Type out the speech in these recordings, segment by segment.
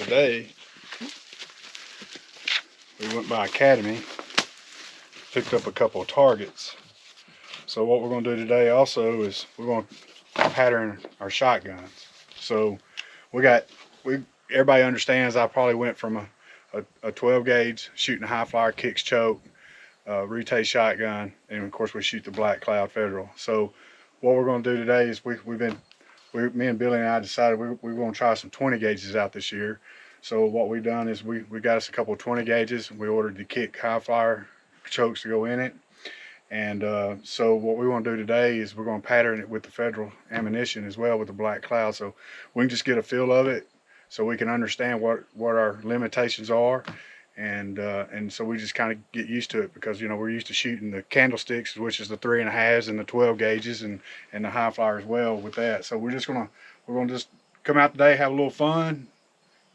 today we went by Academy, picked up a couple of targets. So what we're going to do today also is we're going to pattern our shotguns. So everybody understands I probably went from a 12 gauge shooting a high flyer, kicks, choke, Retay shotgun, and of course we shoot the Black Cloud Federal. So what we're going to do today is me and Billy and I decided we're going to try some 20 gauges out this year. So what we've done is we got us a couple of 20 gauges. We ordered the kick high flyer chokes to go in it. And so what we want to do today is we're going to pattern it with the Federal ammunition as well with the Black Cloud, so we can just get a feel of it, so we can understand what our limitations are, and so we just kind of get used to it, because we're used to shooting the candlesticks, which is the 3.5s and the 12 gauges and the high flyer as well with that. So we're gonna just come out today, have a little fun,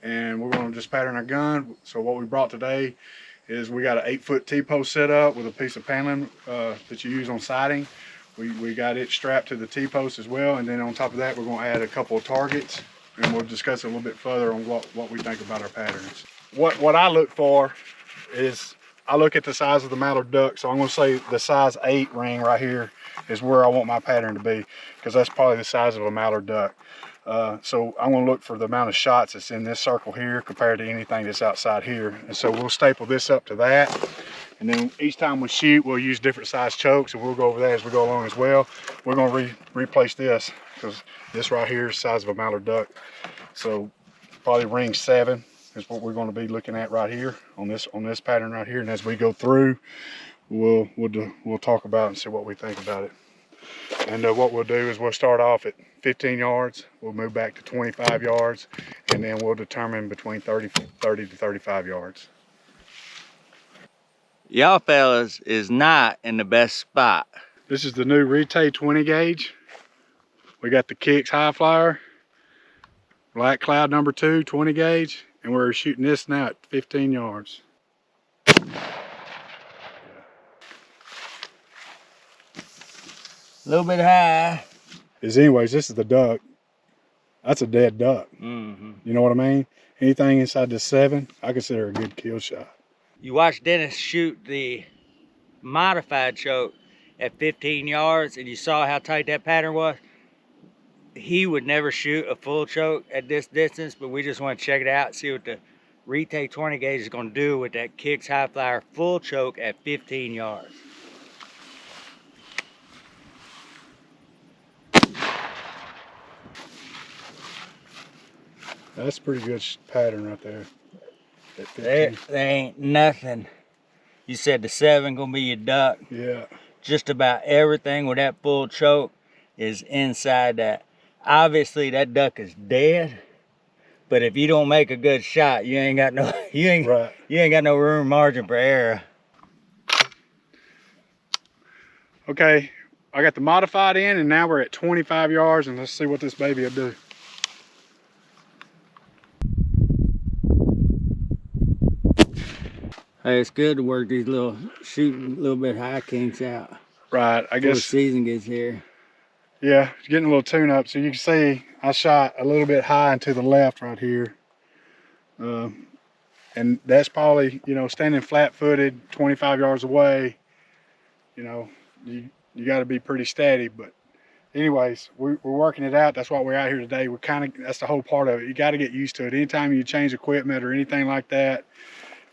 and we're gonna just pattern our gun. So what we brought today is we got an 8-foot T-post set up with a piece of paneling that you use on siding. We got it strapped to the T-post as well, and then on top of that we're going to add a couple of targets, and we'll discuss a little bit further on what we think about our patterns. What I look for is I look at the size of the mallard duck, so I'm going to say the size 8 ring right here is where I want my pattern to be, because that's probably the size of a mallard duck. So I'm going to look for the amount of shots that's in this circle here compared to anything that's outside here. And so we'll staple this up to that. And then each time we shoot, we'll use different size chokes, and we'll go over that as we go along as well. We're going to replace this, because this right here is the size of a mallard duck. So probably ring 7 is what we're going to be looking at right here on this pattern right here. And as we go through, we'll talk about it and see what we think about it. And what we'll do is we'll start off at 15 yards, we'll move back to 25 yards, and then we'll determine between 30 to 35 yards. Y'all fellas is not in the best spot. This is the new Retay 20 gauge. We got the kicks high flyer, Black Cloud number 2 20 gauge, and we're shooting this now at 15 yards. A little bit high. Anyways, this is the duck. That's a dead duck. Mm-hmm. You know what I mean? Anything inside the 7, I consider a good kill shot. You watched Dennis shoot the modified choke at 15 yards, and you saw how tight that pattern was. He would never shoot a full choke at this distance, but we just want to check it out, see what the Retay 20 gauge is going to do with that kicks high flyer full choke at 15 yards. That's a pretty good pattern right there. There ain't nothing. You said the 7 gonna be your duck. Yeah. Just about everything with that full choke is inside that. Obviously that duck is dead, but if you don't make a good shot, you ain't got no got no room margin for error. Okay, I got the modified in, and now we're at 25 yards, and let's see what this baby will do. Hey, it's good to work these shooting a little bit high kinks out. Right, I guess. Before the season gets here. Yeah, it's getting a little tune up. So you can see I shot a little bit high and to the left right here. And that's probably, standing flat footed, 25 yards away, you got to be pretty steady. But anyways, we're working it out. That's why we're out here today. That's the whole part of it. You got to get used to it. Anytime you change equipment or anything like that,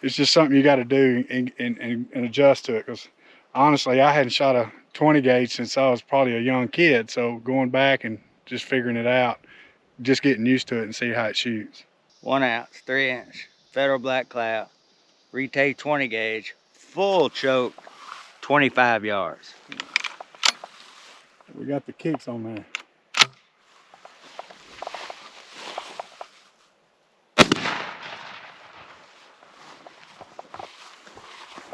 it's just something you got to do and adjust to it. Because honestly, I hadn't shot a 20 gauge since I was probably a young kid. So going back and just figuring it out, just getting used to it and see how it shoots. 1 ounce, 3 inch, Federal Black Cloud, Retay 20 gauge, full choke, 25 yards. We got the kicks on there.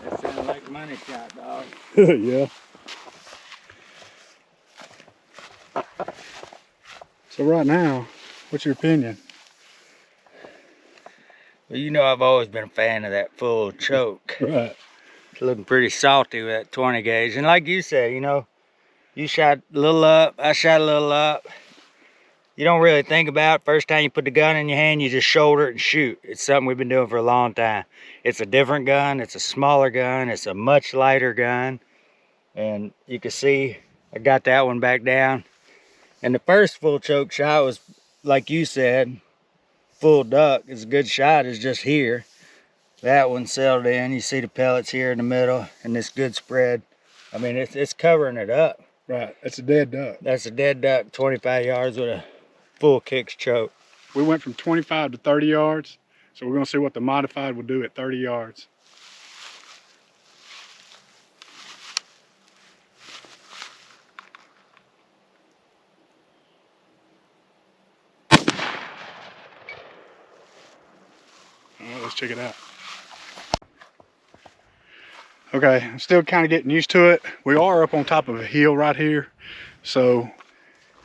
That sounds like a money shot, dog. Yeah. So right now, what's your opinion? Well, I've always been a fan of that full choke. Right. It's looking pretty salty with that 20 gauge. And like you said, you shot a little up, I shot a little up. you don't really think about it. First time you put the gun in your hand, you just shoulder it and shoot. It's something we've been doing for a long time. It's a different gun. It's a smaller gun. It's a much lighter gun. And you can see I got that one back down. And the first full choke shot was, like you said, full duck. It's a good shot. It's just here. That one settled in. You see the pellets here in the middle and this good spread. I mean, it's covering it up. Right, that's a dead duck. That's a dead duck, 25 yards with a full kicks choke. We went from 25 to 30 yards, so we're gonna see what the modified will do at 30 yards. All right, let's check it out. Okay, I'm still kind of getting used to it. We are up on top of a hill right here. So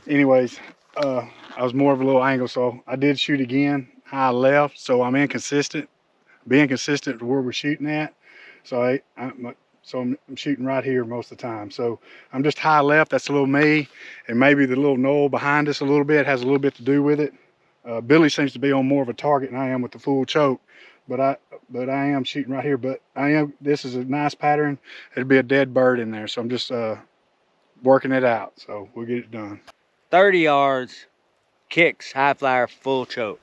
anyways, I was more of a little angle, so I did shoot again, high left, so I'm inconsistent, being consistent to where we're shooting at. So I'm shooting right here most of the time. So I'm just high left, that's a little me, and maybe the little knoll behind us a little bit has a little bit to do with it. Billy seems to be on more of a target than I am with the full choke, but I am shooting right here. But this is a nice pattern. It'll be a dead bird in there, so I'm just working it out. So we'll get it done. 30 yards, kicks, high flyer, full choke.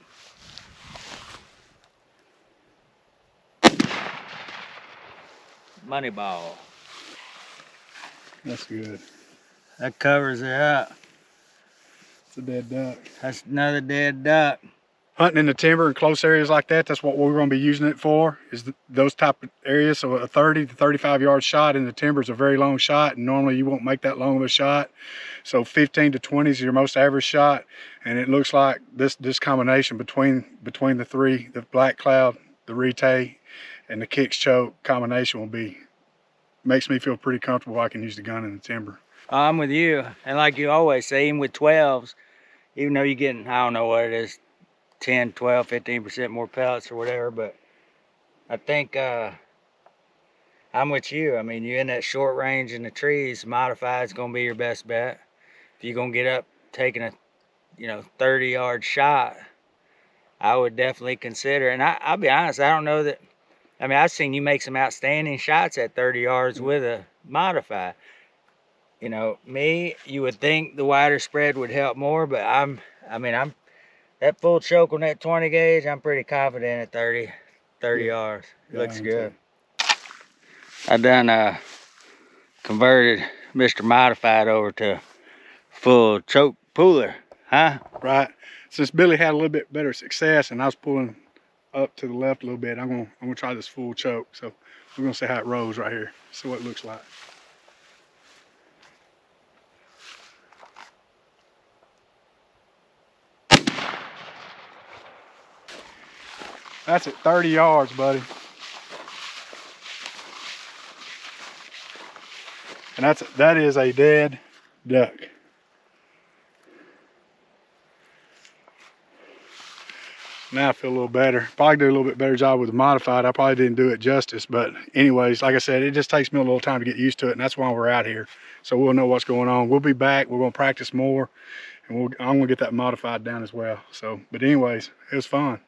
Money ball. That's good. That covers it up. It's a dead duck. That's another dead duck. Hunting in the timber in close areas like that, that's what we're going to be using it for, is those type of areas. So a 30 to 35 yard shot in the timber is a very long shot, and normally you won't make that long of a shot. So 15 to 20 is your most average shot, and it looks like this combination between the three, the black cloud, the Retay, and the kicks choke combination makes me feel pretty comfortable I can use the gun in the timber. I'm with you, and like you always say, even with 12s, even though you're getting, I don't know what it is, 10, 12, 15% more pellets or whatever, but I think I'm with you. I mean, you're in that short range in the trees, modified is going to be your best bet. If you're going to get up taking a 30 yard shot, I would definitely consider. And I'll be honest, I don't know that. I mean, I've seen you make some outstanding shots at 30 yards with a modified. You would think the wider spread would help more, but I'm that full choke on that 20 gauge, I'm pretty confident at 30 yards. It looks good. I done converted Mr. Modified over to full choke puller, huh? Right. Since Billy had a little bit better success and I was pulling up to the left a little bit, I'm gonna try this full choke. So we're gonna see how it rolls right here. See what it looks like. That's at 30 yards, buddy. And that is a dead duck. Now I feel a little better. Probably do a little bit better job with the modified. I probably didn't do it justice, but anyways, like I said, it just takes me a little time to get used to it, and that's why we're out here. So we'll know what's going on. We'll be back. We're gonna practice more, and I'm gonna get that modified down as well. So, but anyways, it was fun.